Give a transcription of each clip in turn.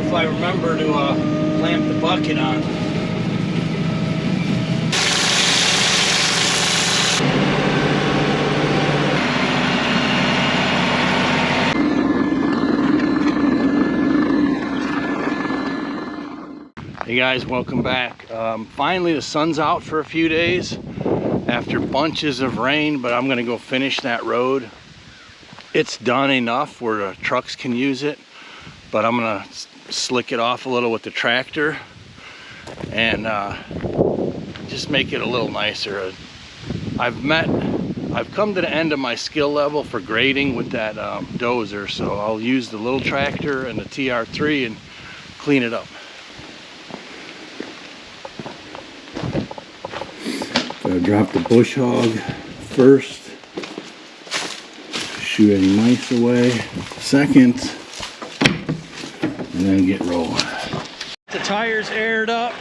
if I remember to clamp the bucket on. Hey guys, welcome back. Finally the sun's out for a few days after bunches of rain, but I'm gonna go finish that road. It's done enough where the trucks can use it, but I'm gonna slick it off a little with the tractor and just make it a little nicer. I've come to the end of my skill level for grading with that dozer, so I'll use the little tractor and the TR3 and clean it up. Drop the bush hog first, shoo any mice away second, and then get rolling. The tires aired up.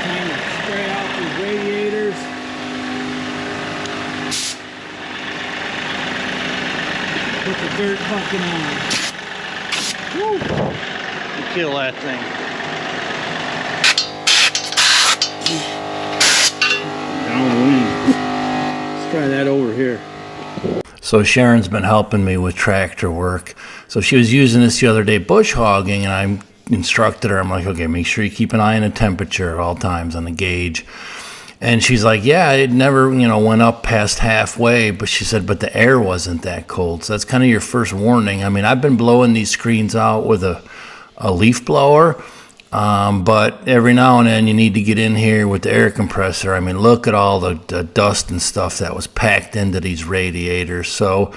Time to spray out these radiators. Put the dirt bucket on. Woo! Kill that thing. Let's try that over here. So Sharon's been helping me with tractor work. So she was using this the other day bush hogging, and I instructed her, I'm like, okay, make sure you keep an eye on the temperature at all times on the gauge. And she's like, yeah, it never, went up past halfway, but she said, but the air wasn't that cold. So that's kind of your first warning. I mean, I've been blowing these screens out with a leaf blower, but every now and then you need to get in here with the air compressor. I mean, look at all the dust and stuff that was packed into these radiators. So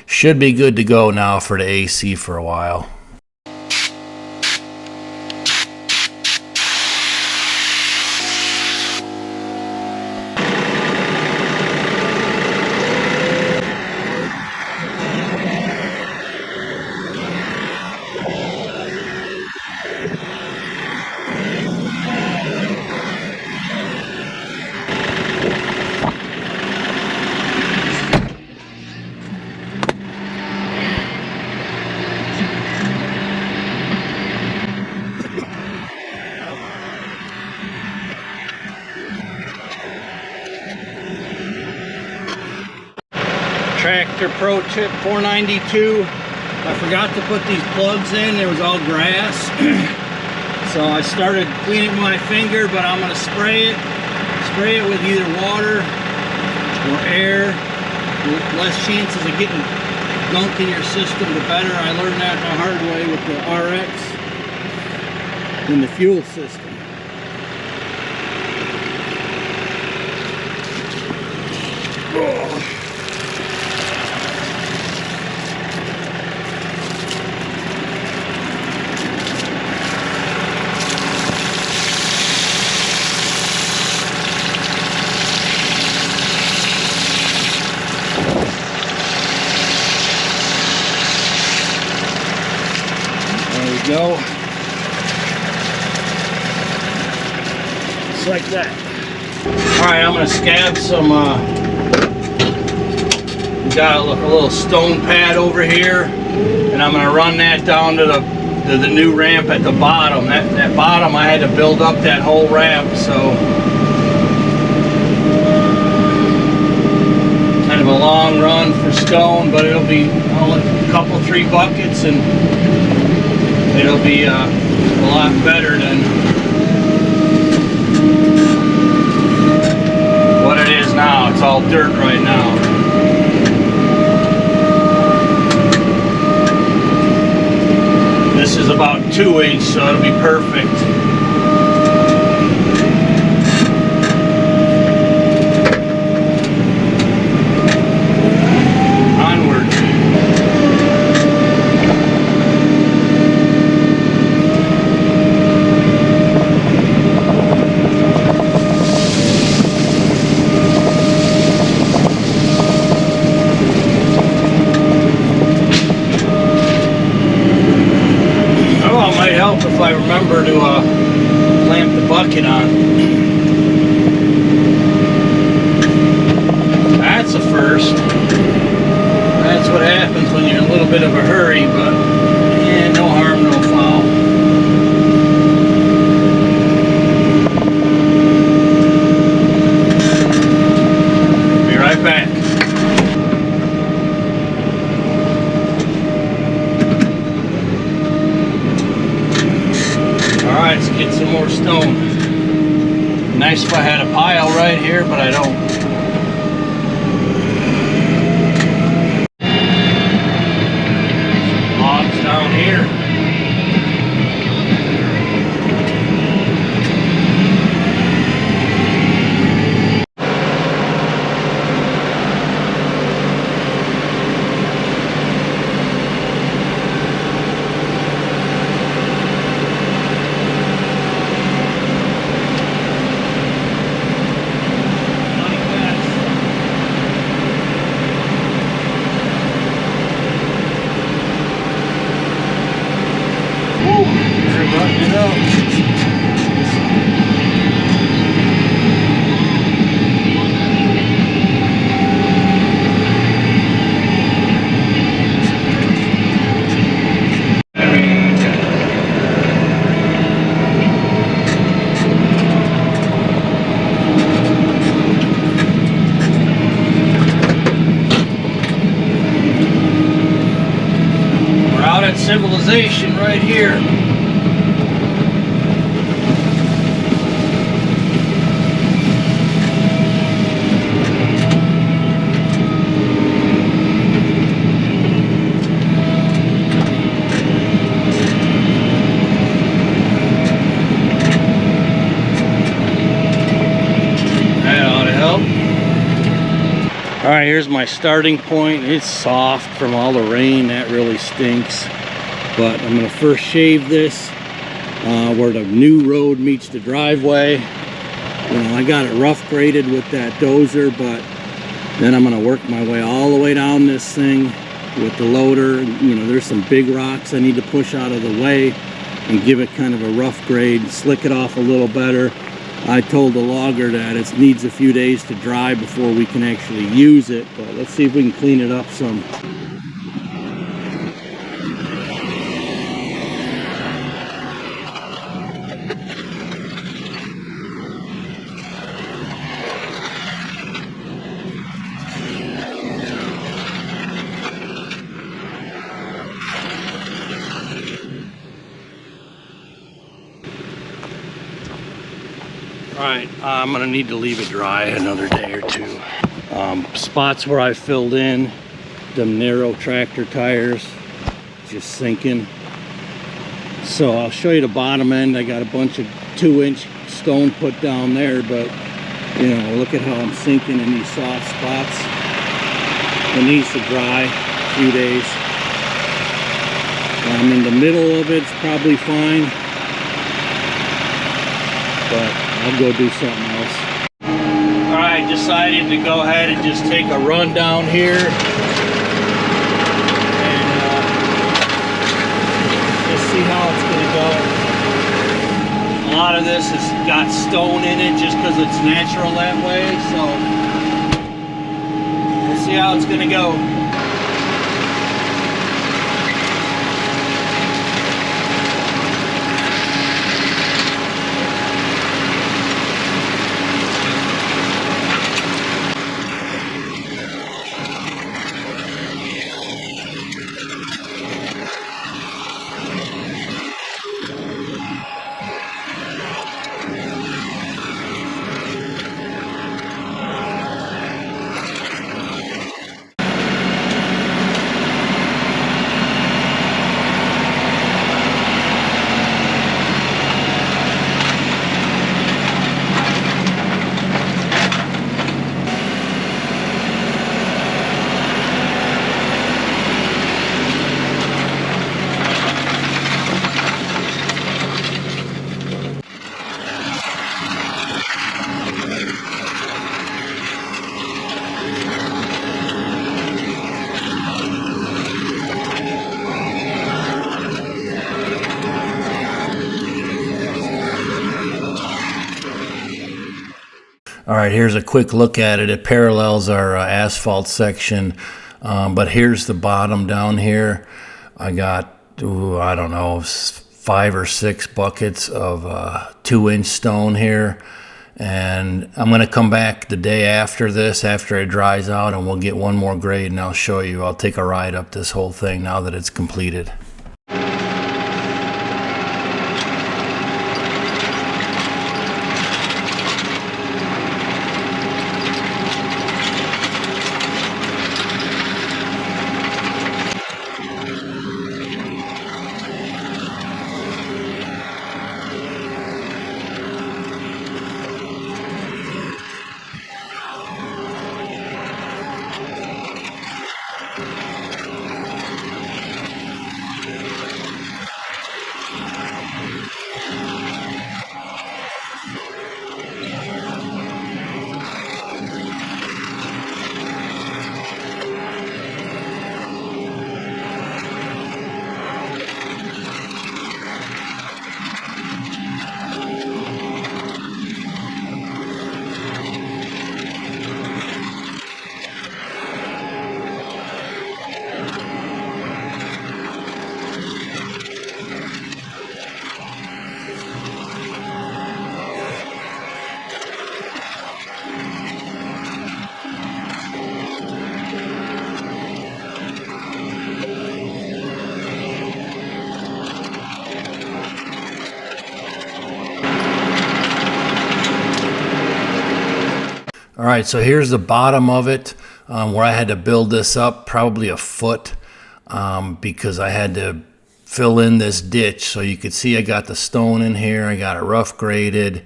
should be good to go now for the AC for a while. Tractor pro tip 492. I forgot to put these plugs in. There was all grass. So I started cleaning with my finger, but I'm going to spray it. Spray it with either water or air. The less chances of getting gunk in your system, the better. I learned that the hard way with the RX and the fuel system. Oh. Go just like that. All right, I'm gonna scab some got a little stone pad over here, and I'm gonna run that down to the new ramp at the bottom. That bottom, I had to build up that whole ramp, so kind of a long run for stone, but it'll be a couple, 3 buckets, and it'll be a lot better than what it is now. It's all dirt right now. This is about 2-inch, so it'll be perfect. If I remember to clamp the bucket on. first. That's what happens when you're in a little bit of a hurry, but yeah, no harm, no foul. Be right back. Alright, let's get some more stone. Nice if I had a pile right here, but I don't. Logs down here. Civilization right here. That ought to help. All right, here's my starting point. It's soft from all the rain. That really stinks. But I'm gonna first shave this where the new road meets the driveway. You know, I got it rough graded with that dozer, but then I'm gonna work my way all the way down this thing with the loader. You know, there's some big rocks I need to push out of the way and give it kind of a rough grade, slick it off a little better. I told the logger that it needs a few days to dry before we can actually use it, but let's see if we can clean it up some. Alright, I'm going to need to leave it dry another day or two. Spots where I filled in them narrow tractor tires, just sinking. So I'll show you the bottom end. I got a bunch of 2-inch stone put down there, but you know, look at how I'm sinking in these soft spots. It needs to dry a few days. In the middle of it's probably fine, but I'll go do something else. Alright, decided to go ahead and just take a run down here and just see how it's going to go. A lot of this has got stone in it just because it's natural that way, so we'll see how it's going to go. All right, here's a quick look at it. It parallels our asphalt section, but here's the bottom down here. I got, I don't know, 5 or 6 buckets of 2-inch stone here. And I'm going to come back the day after this, after it dries out, and we'll get one more grade, and I'll show you. I'll take a ride up this whole thing now that it's completed. All right, so here's the bottom of it, where I had to build this up probably a foot, because I had to fill in this ditch. So you could see I got the stone in here. I got it rough graded.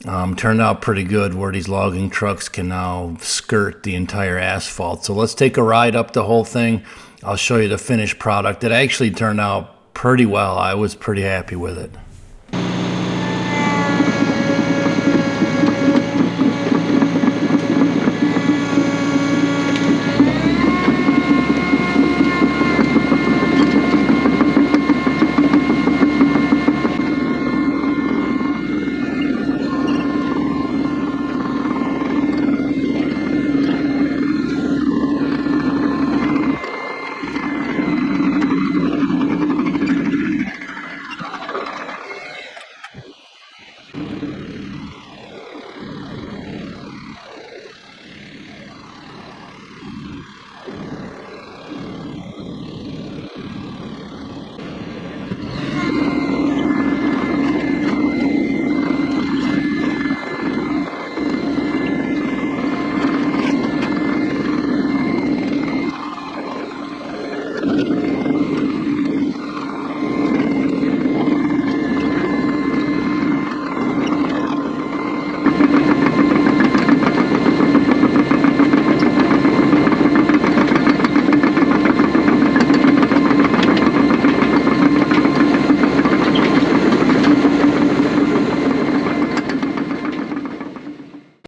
Turned out pretty good where these logging trucks can now skirt the entire asphalt. So let's take a ride up the whole thing. I'll show you the finished product. It actually turned out pretty well. I was pretty happy with it.